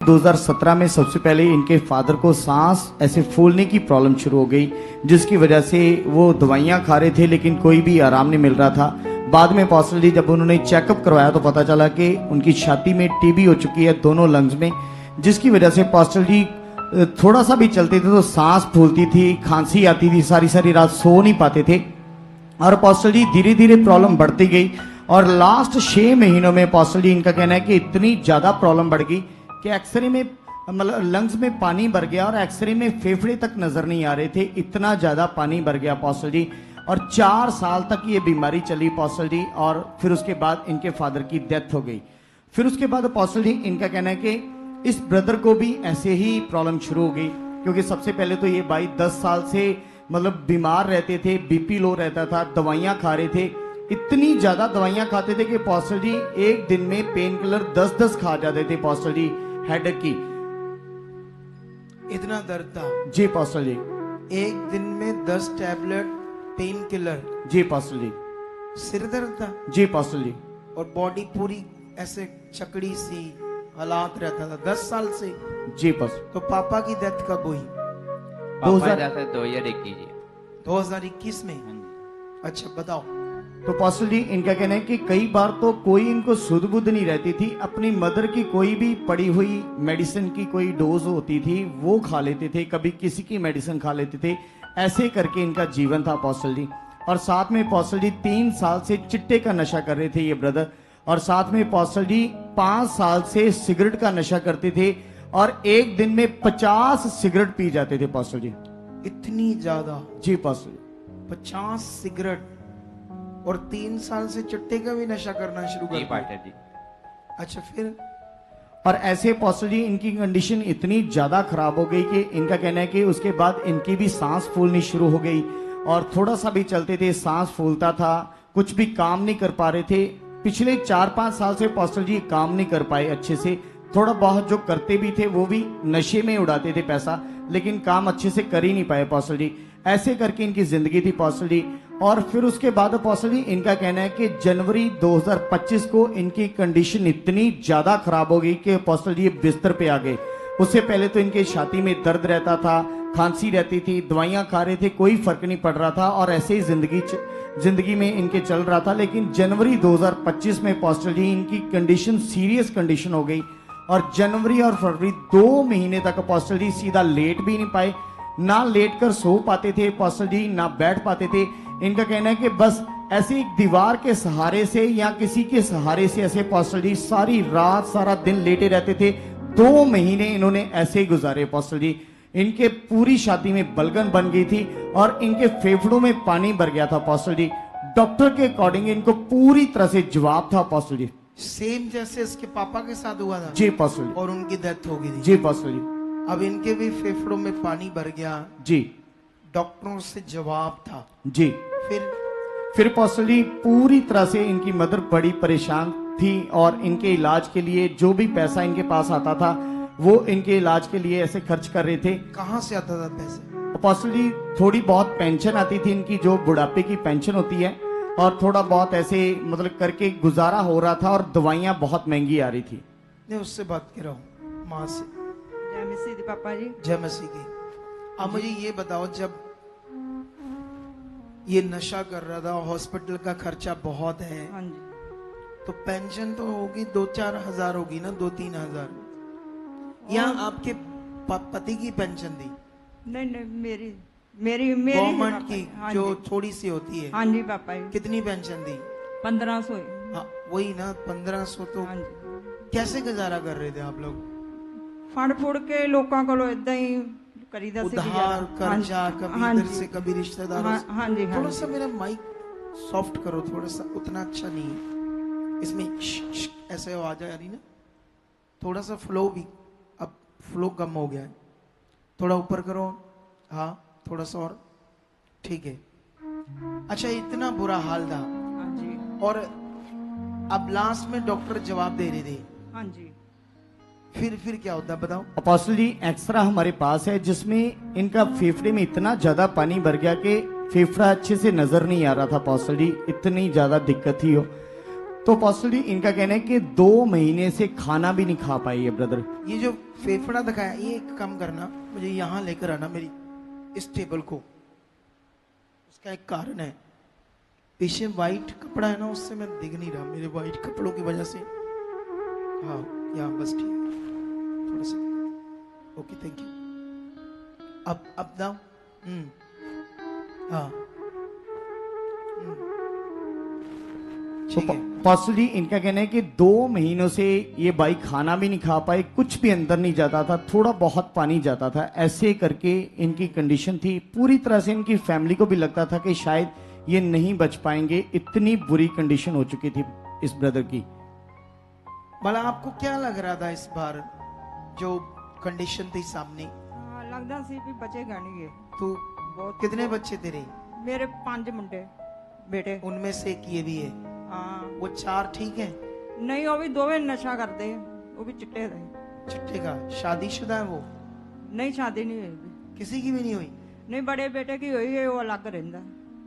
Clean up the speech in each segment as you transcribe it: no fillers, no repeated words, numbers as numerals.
2017 में सबसे पहले इनके फादर को सांस ऐसे फूलने की प्रॉब्लम शुरू हो गई, जिसकी वजह से वो दवाइयाँ खा रहे थे लेकिन कोई भी आराम नहीं मिल रहा था। बाद में पॉस्टल जी जब उन्होंने चेकअप करवाया तो पता चला कि उनकी छाती में टीबी हो चुकी है, दोनों लंग्स में, जिसकी वजह से पॉस्टल जी थोड़ा सा भी चलते थे तो सांस फूलती थी, खांसी आती थी, सारी सारी रात सो नहीं पाते थे। और पॉस्टल जी धीरे धीरे प्रॉब्लम बढ़ती गई और लास्ट 6 महीनों में पॉस्टल जी इनका कहना है कि इतनी ज़्यादा प्रॉब्लम बढ़ गई कि एक्सरे में मतलब लंग्स में पानी भर गया और एक्सरे में फेफड़े तक नजर नहीं आ रहे थे, इतना ज्यादा पानी भर गया पॉस्टल जी। और 4 साल तक ये बीमारी चली पॉस्टल जी, और फिर उसके बाद इनके फादर की डेथ हो गई। फिर उसके बाद पॉस्टल जी इनका कहना है कि इस ब्रदर को भी ऐसे ही प्रॉब्लम शुरू हो गई, क्योंकि सबसे पहले तो ये भाई 10 साल से मतलब बीमार रहते थे, बीपी लो रहता था, दवाइयां खा रहे थे, इतनी ज्यादा दवाइयां खाते थे कि पॉस्टल जी एक दिन में पेन किलर 10-10 खा जाते थे पॉस्टल जी, हेडेक की। इतना दर्द था जी पॉस्टल जी। एक दिन में 10 टैबलेट पेन किलर। जी पॉस्टल जी। सिर दर्द था जी पॉस्टल जी। और बॉडी पूरी ऐसे चकड़ी सी हालात रहता था 10 साल से। जी पॉस्टल। तो पापा की डेथ कब हुई? 2021 में। अच्छा बताओ। तो पॉस्टल जी इनका कहना है कि कई बार तो कोई इनको सुध बुध नहीं रहती थी, अपनी मदर की कोई भी पड़ी हुई मेडिसिन की कोई डोज होती थी वो खा लेते थे, कभी किसी की मेडिसिन खा लेते थे, ऐसे करके इनका जीवन था पॉस्टल जी। और साथ में पॉस्टल जी 3 साल से चिट्टे का नशा कर रहे थे ये ब्रदर, और साथ में पॉस्टल जी 5 साल से सिगरेट का नशा करते थे और एक दिन में 50 सिगरेट पी जाते थे पॉस्टल जी। इतनी ज्यादा? जी पॉस्टल। 50 सिगरेट और 3 साल से चिट्टे का भी नशा करना शुरू कर दिया। अच्छा फिर? और ऐसे पॉस्टल जी इनकी कंडीशन इतनी ज्यादा खराब हो गई कि इनका कहना है कि उसके बाद इनकी भी सांस फूलनी शुरू हो गई, और थोड़ा सा भी चलते थे सांस फूलता था, कुछ भी काम नहीं कर पा रहे थे। पिछले 4-5 साल से पॉस्टल जी काम नहीं कर पाए अच्छे से, थोड़ा बहुत जो करते भी थे वो भी नशे में उड़ाते थे पैसा, लेकिन काम अच्छे से कर ही नहीं पाए पॉस्टल जी। ऐसे करके इनकी जिंदगी थी पॉस्टल जी। और फिर उसके बाद पॉस्टल जी इनका कहना है कि जनवरी 2025 को इनकी कंडीशन इतनी ज्यादा खराब हो गई कि पॉस्टल जी बिस्तर पे आ गए। उससे पहले तो इनके छाती में दर्द रहता था, खांसी रहती थी, दवाइयां खा रहे थे, कोई फर्क नहीं पड़ रहा था और ऐसे ही जिंदगी में इनके चल रहा था। लेकिन जनवरी 2025 में पॉस्टल जी इनकी कंडीशन सीरियस कंडीशन हो गई, और जनवरी और फरवरी 2 महीने तक पॉस्टल जी सीधा लेट भी नहीं पाए, ना लेट कर सो पाते थे पॉस्टल जी, ना बैठ पाते थे। इनका कहना है कि बस ऐसे एक दीवार के सहारे से या किसी के सहारे से ऐसे पॉस्टल जी सारी रात सारा दिन लेटे रहते थे। 2 महीने इन्होंने ऐसे ही गुजारे पॉस्टल जी। इनके पूरी छाती में बलगन बन गई थी और इनके फेफड़ों में पानी भर गया था पॉस्टल जी। डॉक्टर के अकॉर्डिंग इनको पूरी तरह से जवाब था पॉस्टल जी। सेम जैसे इसके पापा के साथ हुआ था? जी पॉस्टल जी। और उनकी डेथ हो गई थी? जी पॉस्टल जी। अब इनके भी फेफड़ों में पानी भर गया। जी। डॉक्टरों से जवाब था? जी। फिर पॉस्टल जी पूरी तरह से इनकी मदर बड़ी परेशान थी, और इनके इलाज के लिए जो भी पैसा इनके पास आता था वो इनके इलाज के लिए ऐसे खर्च कर रहे थे। कहाँ से आता था पैसे? पॉस्टल जी थोड़ी बहुत पेंशन आती थी इनकी, जो बुढ़ापे की पेंशन होती है, और थोड़ा बहुत ऐसे मतलब करके गुजारा हो रहा था, और दवाइयाँ बहुत महंगी आ रही थी। नहीं, उससे बात कर रहा हूँ, माँ से। जय मसीह दी पापा जी। जय मसीह की। अब मुझे ये बताओ, जब ये नशा कर रहा था, हॉस्पिटल का खर्चा बहुत है, हाँ जी। तो पेंशन तो होगी 2-4 हजार होगी ना, 2-3 हजार, या आपके पति की पेंशन थी? नहीं नहीं, मेरी मेरी मेरी गवर्नमेंट की, हाँ जो जी। थोड़ी सी होती है। हाँ जी पापा जी। कितनी पेंशन थी? 1500। हाँ वही ना, 1500। तो हाँ जी। कैसे गुजारा कर रहे थे आप लोग? फड़ फुड़ के लोगों को इदा ही करीदा से उधार कर्जा, कभी हाँ इधर जी। से कभी रिश्तेदारों से। हाँ जी। थोड़ा सा मेरा माइक सॉफ्ट करो, थोड़ा सा, उतना अच्छा नहीं है इसमें, ऐसे आवाज आ रही ना, थोड़ा सा फ्लो भी, अब फ्लो कम हो गया है, थोड़ा ऊपर करो। हाँ थोड़ा सा और, ठीक है। अच्छा, इतना बुरा हाल था। हाँ जी। और अब लास्ट में डॉक्टर जवाब दे रहे थे। हाँ जी। फिर क्या होता है बताओ? अपोस्टल जी एक्सरा हमारे पास है जिसमें इनका फेफड़े में इतना ज्यादा पानी भर गया कि फेफड़ा अच्छे से नजर नहीं आ रहा था अपोस्टल जी, इतनी ज्यादा दिक्कत थी हो। तो पॉसिबली इनका कहना है कि 2 महीने से खाना भी नहीं खा पाई है ब्रदर। ये जो फेफड़ा दिखाया, ये एक काम करना, मुझे यहाँ लेकर आना मेरी इस टेबल को। उसका एक कारण है, पीछे वाइट कपड़ा है ना, उससे मैं दिख नहीं रहा, मेरे वाइट कपड़ों की वजह से। हाँ यहाँ बस ठीक है, थोड़ा सा ओके, थैंक यू। अब दाओ। हाँ तो ठीक है। पॉसिबली इनका कहना है कि 2 महीनों से ये बाई खाना भी नहीं खा पाए, कुछ भी अंदर नहीं जाता था, थोड़ा बहुत पानी जाता था, ऐसे करके इनकी कंडीशन थी। पूरी तरह से इनकी फैमिली को भी लगता था कि शायद ये नहीं बच पाएंगे, इतनी बुरी कंडीशन हो चुकी थी इस ब्रदर की। भला आपको क्या लग रहा था इस बार जो कंडीशन थी सामने? ਹਾਂ, ਲੱਗਦਾ ਸੀ ਵੀ ਬਚੇਗਾ ਨਹੀਂ ਇਹ तो बहुत। कितने बच्चे तेरे? ਮੇਰੇ 5 ਮੁੰਡੇ ਬੇਟੇ। उनमें से एक ये भी है, ਹਾਂ वो 4 ठीक है? ਨਹੀਂ, ਉਹ ਵੀ ਦੋਵੇਂ ਨਸ਼ਾ ਕਰਦੇ ਆ, ਉਹ ਵੀ ਚਿੱਟੇ ਦੇ। चिट्टे का शादीशुदा है वो? ਨਹੀਂ ਸ਼ਾਦੀ ਨਹੀਂ ਹੋਈ। किसी की भी नहीं हुई? ਨਹੀਂ ਬੜੇ ਬੇਟੇ ਕੀ ਹੋਈ ਹੈ, ਉਹ ਅਲੱਗ ਰਹਿੰਦਾ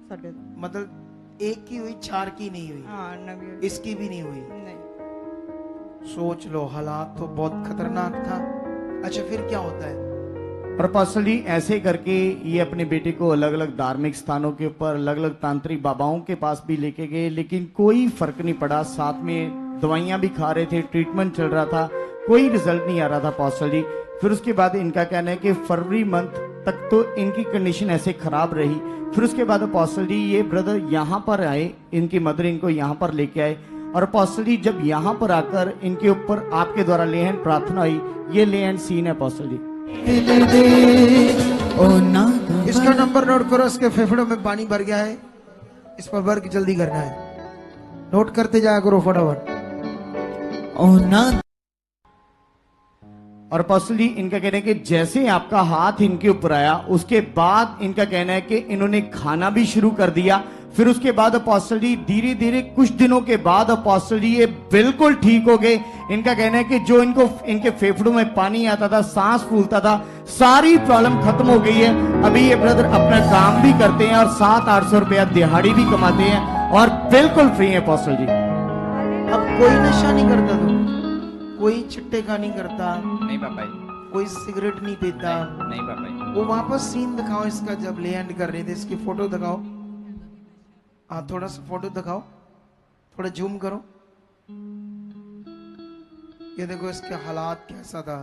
ਸਾਡੇ ਤੋਂ। मतलब एक की हुई, 4 की नहीं हुई, ਹਾਂ ਨਵੀਂ ਹੋਈ। इसकी भी नहीं हुई। ਨਹੀਂ सोच लो, हालात तो बहुत खतरनाक था। अच्छा फिर क्या होता है? और पर्सनली ऐसे करके ये अपने बेटे को अलग अलग धार्मिक स्थानों के ऊपर, अलग अलग तांत्रिक बाबाओं के पास भी लेके गए, लेकिन कोई फर्क नहीं पड़ा। साथ में दवाइयां भी खा रहे थे, ट्रीटमेंट चल रहा था, कोई रिजल्ट नहीं आ रहा था पर्सनली। फिर उसके बाद इनका कहना है कि फरवरी मंथ तक तो इनकी कंडीशन ऐसे खराब रही। फिर उसके बाद पर्सनली ये ब्रदर यहाँ पर आए, इनकी मदर इनको यहाँ पर लेके आए, और पर्सनली जब यहाँ पर आकर इनके ऊपर आपके द्वारा ले हैंड प्रार्थना हुई। ये ले हैंड सीन है पर्सनली। इसका नंबर नोट करो, इसके फेफड़ों में पानी भर गया है, इस पर वर्क जल्दी करना है, नोट करते जाया करो फटाफट। और पर्सनली इनका कहना है कि जैसे आपका हाथ इनके ऊपर आया, उसके बाद इनका कहना है कि इन्होंने खाना भी शुरू कर दिया। फिर उसके बाद पर्सनली धीरे धीरे कुछ दिनों के बाद पर्सनली ये बिल्कुल ठीक हो गए। इनका कहना है कि जो इनको इनके फेफड़ों में पानी आता था, सांस फूलता था, सारी प्रॉब्लम खत्म हो गई है। अभी ये ब्रदर अपना काम भी करते हैं और 700-800 रुपया दिहाड़ी भी कमाते हैं और बिल्कुल फ्री है पर्सनली। अब कोई नशा नहीं करता, तो कोई चिट्टे का नहीं करता? नहीं पापा जी, कोई सिगरेट नहीं पीता? नहीं पापा जी। वो वापस सीन दिखाओ इसका, जब ले हैंड कर रहे थे, इसकी फोटो दिखाओ। हाँ थोड़ा सा फोटो दिखाओ, थोड़ा जूम करो। ये देखो इसके हालात कैसा था,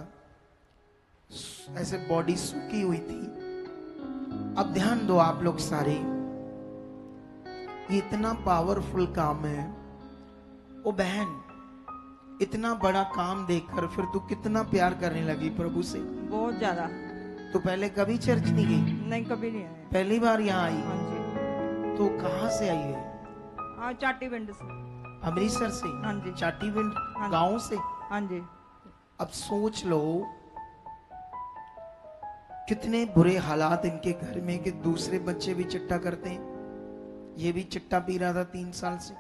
ऐसे बॉडी सूखी हुई थी। अब ध्यान दो आप लोग सारे, ये इतना पावरफुल काम है। ओ बहन, इतना बड़ा काम देखकर फिर तू कितना प्यार करने लगी प्रभु से? बहुत ज्यादा। तो पहले कभी चर्च नहीं गई? नहीं कभी नहीं आया। पहली बार यहाँ आई? हाँ जी। तो कहाँ से आई है? हाँ चाटी पिंड से। अमृतसर से? हाँ जी। चाटीविंड हाँ जी। गांव से? हाँ जी। अब सोच लो कितने बुरे हालात इनके घर में कि दूसरे बच्चे भी चिट्टा करते हैं। ये भी चिट्टा पी रहा था 3 साल से,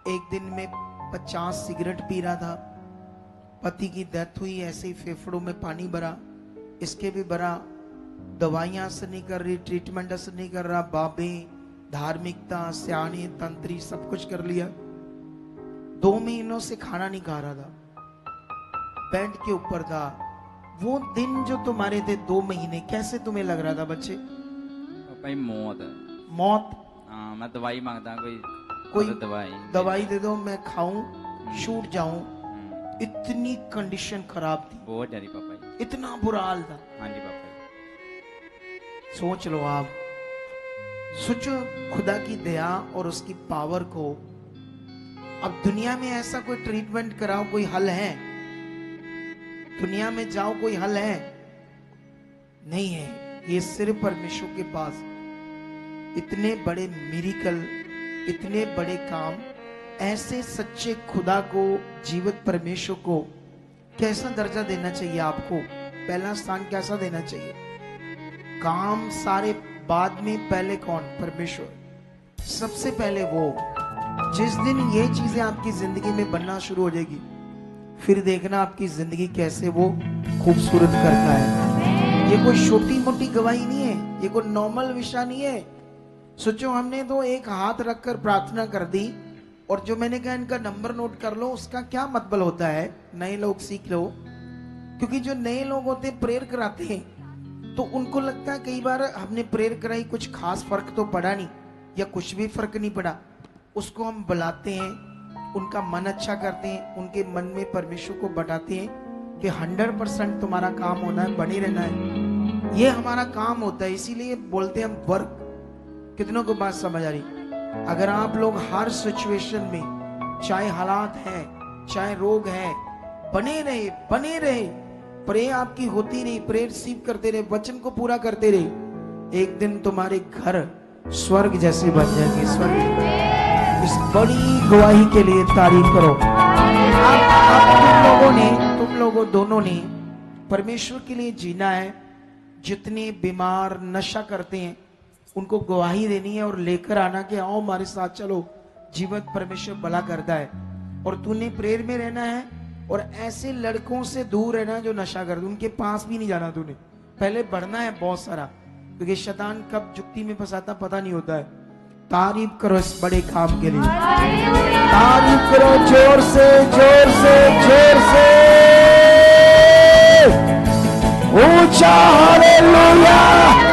एक दिन में 50 सिगरेट पी रहा था। पति की डेथ हुई, ऐसे ही फेफड़ों में पानी भरा, इसके भी भरा। दवाइयां असर नहीं कर रही, ट्रीटमेंट असर नहीं कर रहा, बाबे, धार्मिकता, स्याने, तंत्री सब कुछ कर लिया। 2 महीनों से खाना नहीं खा रहा था, बेड के ऊपर था। वो दिन जो तुम्हारे थे 2 महीने, कैसे तुम्हें लग रहा था बच्चे? पापा जी मौत। मौत? हाँ, मैं दवाई मांगता, कोई मतलब दवाई दे दो, मैं खाऊं, छूट जाऊं। इतनी कंडीशन खराब थी, बहुत ज्यादा पापा जी। इतना बुरा हाल था। हाँ जी पापा जी। सोच लो आप, सोचो खुदा की दया और उसकी पावर को। अब दुनिया में ऐसा कोई ट्रीटमेंट कराओ, कोई हल है? दुनिया में जाओ, कोई हल है? नहीं है। ये सिर्फ परमेश्वर के पास। इतने बड़े मिरेकल, इतने बड़े काम, ऐसे सच्चे खुदा को, जीवित परमेश्वर को कैसा दर्जा देना चाहिए आपको? पहला स्थान कैसा देना चाहिए? काम सारे बाद में, पहले कौन? परमेश्वर। सबसे पहले वो। जिस दिन ये चीजें आपकी जिंदगी में बनना शुरू हो जाएगी, फिर देखना आपकी जिंदगी कैसे वो खूबसूरत करता है। ये कोई छोटी मोटी गवाही नहीं है, ये कोई नॉर्मल विषय नहीं है। सोचो हमने तो एक हाथ रखकर प्रार्थना कर दी और जो मैंने कहा इनका नंबर नोट कर लो, उसका क्या मतलब होता है, नए लोग सीख लो। क्योंकि जो नए लोग होते हैं प्रेयर कराते हैं तो उनको लगता है कई बार हमने प्रेयर कराई, कुछ खास फर्क तो पड़ा नहीं या कुछ भी फर्क नहीं पड़ा। उसको हम बुलाते हैं, उनका मन अच्छा करते हैं, उनके मन में परमेश्वर को बताते हैं कि 100% तुम्हारा काम होना है, बने रहना है, ये हमारा काम होता है। इसीलिए बोलते हैं हम वर्क। कितनों को बात समझ आ रही? अगर आप लोग हर सिचुएशन में, चाहे हालात है चाहे रोग है, बने रहे, प्रेयर आपकी होती रही, प्रेयर रिसीव करते रहे, वचन को पूरा करते रहे, एक दिन तुम्हारे घर स्वर्ग जैसे बन जाएंगे। स्वर्ग। इस बड़ी गवाही के लिए तारीफ करो। तुम लोगों दोनों ने परमेश्वर के लिए जीना है। जितने बीमार नशा करते हैं उनको गवाही देनी है और लेकर आना कि आओ हमारे साथ चलो, जीवन परमेश्वर भला करता है। और तूने प्रेयर में रहना है और ऐसे लड़कों से दूर रहना है जो नशा करते, उनके पास भी नहीं जाना तूने। पहले बढ़ना है बहुत सारा, क्योंकि शैतान कब जुक्ति में फंसाता पता नहीं होता है। तारीफ करो इस बड़े काम के लिए, तारीफ करो जोर से, जोर से, जोर से, ऊंचा हालेलुया।